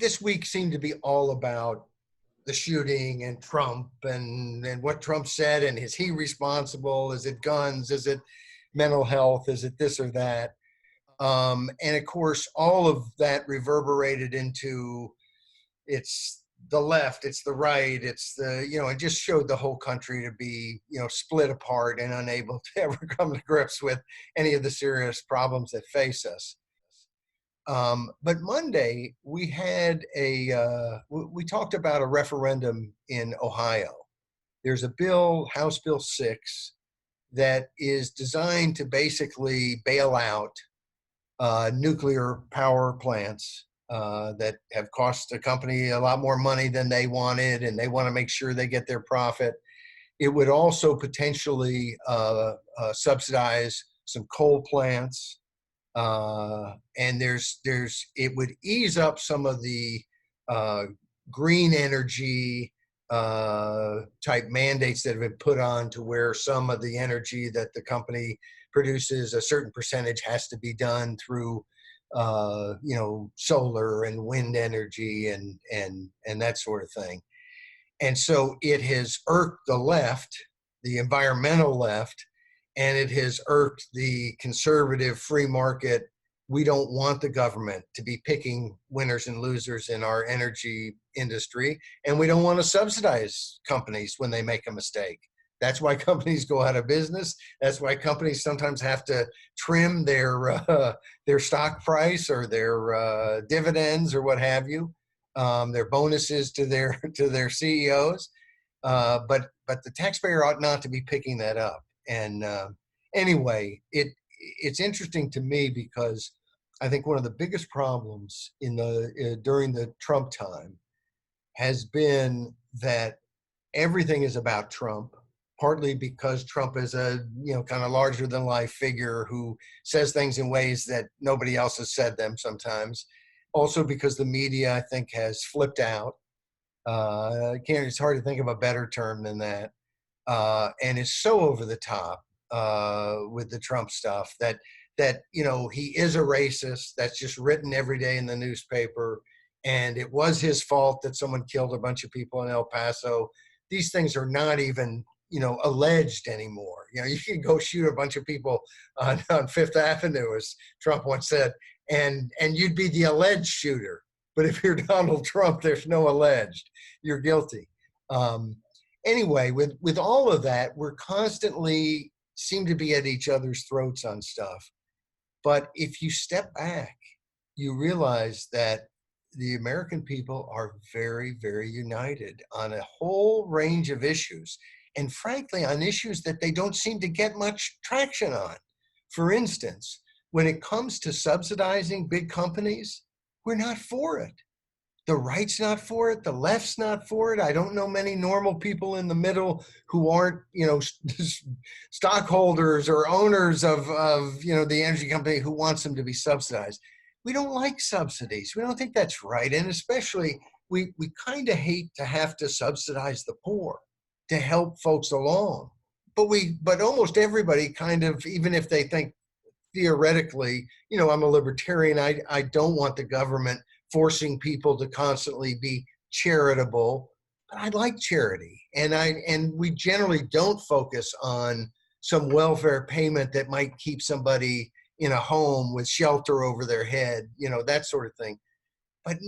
this week seemed to be all about the shooting and Trump and what Trump said, and is he responsible? Is it guns? Is it mental health? Is it this or that? And of course, all of that reverberated into it's the left, it's the right, it's the, it just showed the whole country to be, split apart and unable to ever come to grips with any of the serious problems that face us. But Monday, we had we talked about a referendum in Ohio. There's a bill, House Bill 6, that is designed to basically bail out nuclear power plants that have cost the company a lot more money than they wanted, and they want to make sure they get their profit. It would also potentially subsidize some coal plants. And it would ease up some of the green energy type mandates that have been put on, to where some of the energy that the company produces, a certain percentage has to be done through solar and wind energy and that sort of thing. And so it has irked the left, the environmental left, and it has irked the conservative free market. We don't want the government to be picking winners and losers in our energy industry, and we don't want to subsidize companies when they make a mistake. That's why companies go out of business. That's why companies sometimes have to trim their stock price or their dividends or what have you, their bonuses to their CEOs. But the taxpayer ought not to be picking that up. And anyway, it's interesting to me because I think one of the biggest problems during the Trump time has been that everything is about Trump, partly because Trump is a kind of larger than life figure who says things in ways that nobody else has said them sometimes. Also because the media, I think, has flipped out. It's hard to think of a better term than that. And is so over the top with the Trump stuff that he is a racist. That's just written every day in the newspaper. And it was his fault that someone killed a bunch of people in El Paso. These things are not even alleged anymore. You can go shoot a bunch of people on Fifth Avenue, as Trump once said, and you'd be the alleged shooter. But if you're Donald Trump, there's no alleged. You're guilty. Anyway, with all of that, we're constantly seem to be at each other's throats on stuff. But if you step back, you realize that the American people are very, very united on a whole range of issues. And frankly, on issues that they don't seem to get much traction on. For instance, when it comes to subsidizing big companies, we're not for it. The right's not for it. The left's not for it. I don't know many normal people in the middle who aren't, stockholders or owners of the energy company who wants them to be subsidized. We don't like subsidies. We don't think that's right. And especially, we kind of hate to have to subsidize the poor to help folks along. But almost everybody kind of, even if they think theoretically, I'm a libertarian, I don't want the government forcing people to constantly be charitable, but I like charity. And we generally don't focus on some welfare payment that might keep somebody in a home with shelter over their head, that sort of thing. But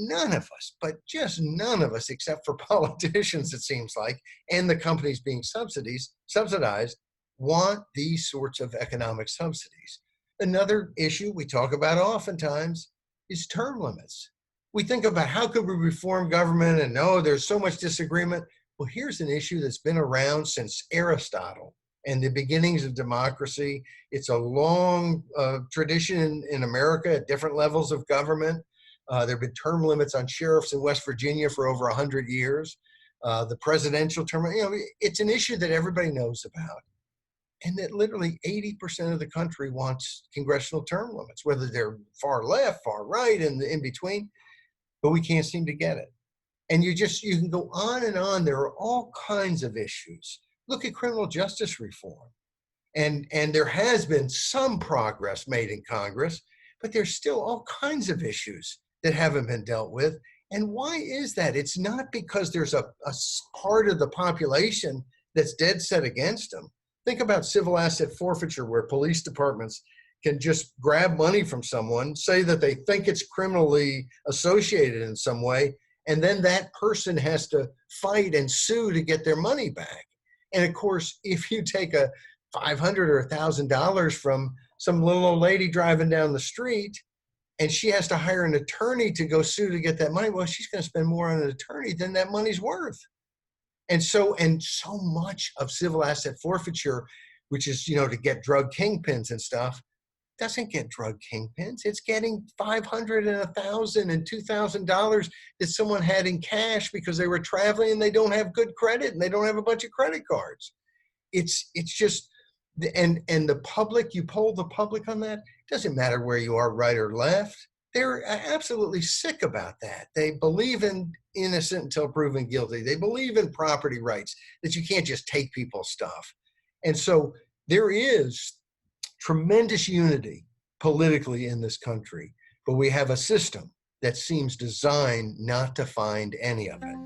just none of us, except for politicians, it seems like, and the companies being subsidized, want these sorts of economic subsidies. Another issue we talk about oftentimes is term limits. We think about how could we reform government, and there's so much disagreement. Well, here's an issue that's been around since Aristotle and the beginnings of democracy. It's a long tradition in America at different levels of government. There have been term limits on sheriffs in West Virginia for over 100 years. The presidential term, it's an issue that everybody knows about. And that literally 80% of the country wants congressional term limits, whether they're far left, far right, and in between, but we can't seem to get it. And you can go on and on. There are all kinds of issues. Look at criminal justice reform. And there has been some progress made in Congress, but there's still all kinds of issues that haven't been dealt with. And why is that? It's not because there's a part of the population that's dead set against them. Think about civil asset forfeiture, where police departments can just grab money from someone, say that they think it's criminally associated in some way, and then that person has to fight and sue to get their money back. And of course, if you take a $500 or $1,000 from some little old lady driving down the street, and she has to hire an attorney to go sue to get that money, well, she's going to spend more on an attorney than that money's worth. And so much of civil asset forfeiture, which is, to get drug kingpins and stuff, doesn't get drug kingpins. It's getting $500 and $1,000 and $2,000 that someone had in cash because they were traveling and they don't have good credit and they don't have a bunch of credit cards. It's just, and the public, you poll the public on that, it doesn't matter where you are, right or left. They're absolutely sick about that. They believe in innocent until proven guilty. They believe in property rights, that you can't just take people's stuff. And so there is tremendous unity politically in this country, but we have a system that seems designed not to find any of it.